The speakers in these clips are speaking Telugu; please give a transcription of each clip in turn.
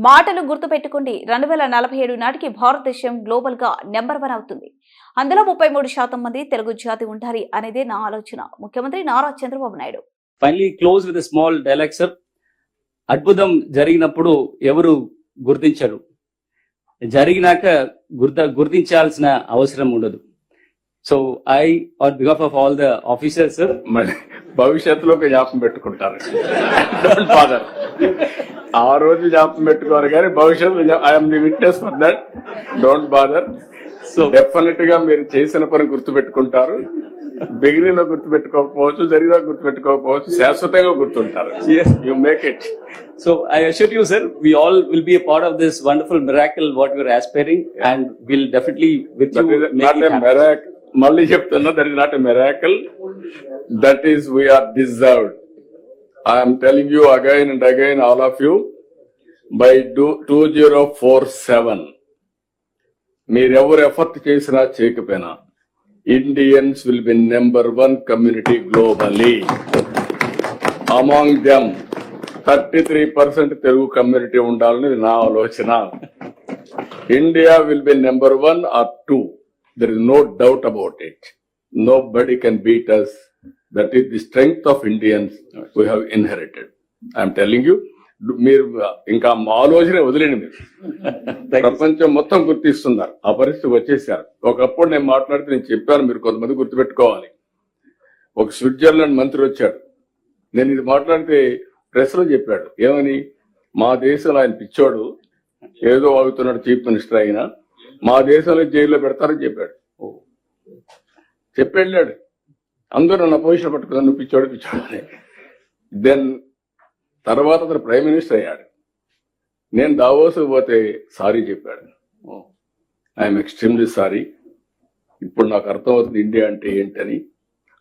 మాటలు గుర్తుపెట్టుకోండి 2047 నాటికి భారతదేశం గ్లోబల్ గా నెంబర్ 1 అవుతుంది. అందులో 33% మంది తెలుగు జాతి ఉండాలి అనేదే నా ఆలోచన. ముఖ్యమంత్రి Nara Chandrababu Naidu. Finally close with small dialogue sir. అద్భుతం జరిగినప్పుడు ఎవరు గుర్తించరు, జరిగినాక గుర్తించాల్సిన అవసరం ఉండదు. So I on behalf of all the officers sir, మళ్ళీ భవిష్యత్తులో జ్ఞాపకం పెట్టుకుంటారు. Don't bother. ఆ రోజు జ్ఞాపకం పెట్టుకోరు కానీ భవిష్యత్తులో I'm the witness for that. Don't bother. So definite గా మీరు చేసిన పని గుర్తు పెట్టుకుంటారు. బిగినింగ్ లో గుర్తు పెట్టుకోకపోవచ్చు, జరిగినా గుర్తు పెట్టుకోకపోవచ్చు, శాశ్వతంగా గుర్తుంటారు. You make it. So I assure you, sir, we all will be a part of this wonderful miracle what we are aspiring, and we'll definitely with you make it happen. మళ్ళీ చెప్తున్నా, that is not a miracle. That is we are deserved. I'm telling you again and again, all of you, by 2047 మీరెవరు ఎఫర్ట్ చేసినా చేయకపోయినా Indians will be number 1 community globally. Among them 33% Telugu community ఉండాలని నా ఆలోచన. India will be number 1 or 2. There is no doubt about it. Nobody can beat us. That is the strength of Indians we have inherited. I am telling you, మీరు ఇంకా ఆలోచన వదిలేండి. మీరు ప్రపంచం మొత్తం గుర్తిస్తున్నారు. ఆ పరిస్థితి వచ్చేసారు. ఒకప్పుడు నేను మాట్లాడితే నేను చెప్పాను, మీరు కొంతమంది గుర్తుపెట్టుకోవాలి. ఒక స్విట్జర్లాండ్ మంత్రి వచ్చాడు. నేను ఇది మాట్లాడితే ప్రెస్ లో చెప్పాడు, ఏమని, మా దేశంలో ఆయన పిచ్చోడు, ఏదో వాగుతున్నాడు చీఫ్ మినిస్టర్ అయినా, మా దేశంలో జైల్లో పెడతారని చెప్పాడు. చెప్పెళ్ళాడు. అందరూ నా పొజిషన్ పట్టుకున్నాను, నువ్వు పిచ్చోడు పిచ్చోడు అని. దెన్ తర్వాత అతను ప్రైమ్ మినిస్టర్ అయ్యాడు. నేను దావోస్ పోతే సారీ చెప్పాడు. I'm extremely sorry. ఇప్పుడు నాకు అర్థమవుతుంది ఇండియా అంటే ఏంటని.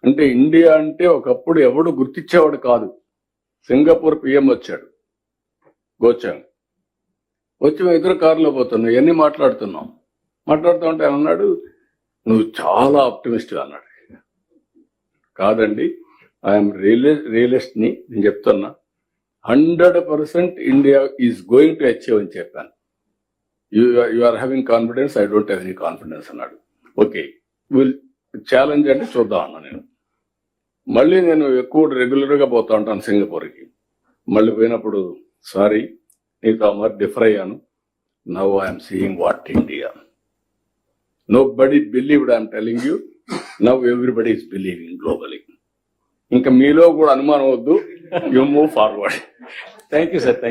అంటే ఇండియా అంటే ఒకప్పుడు ఎవడు గుర్తించేవాడు కాదు. సింగపూర్ పిఎం వచ్చాడు, గోచాంగ్ వచ్చి మేము ఇద్దరు కారులో పోతున్నాం, ఇవన్నీ మాట్లాడుతూ ఉంటే ఆయన అన్నాడు, నువ్వు చాలా ఆప్టిమిస్ట్ అన్నాడు. కాదండి, ఐఎమ్ రియలిస్ట్ ని నేను చెప్తున్నా. 100% India is going to achieve అని చెప్పాను. You are having confidence, I don't have any confidence అన్నాడు. ఓకే, విల్ ఛాలెంజ్ అంటే చూద్దాం అన్నా నేను. మళ్ళీ నేను ఎక్కువ రెగ్యులర్గా పోతా ఉంటాను సింగపూర్కి. మళ్ళీ పోయినప్పుడు సారీ, నీతో మరి డిఫర్ అయ్యాను. Now I'm seeing what India. Nobody believed, I'm telling you. Now everybody is believing globally. ఇంకా మీలో కూడా అనుమానం వద్దు. You move forward. Thank you, sir.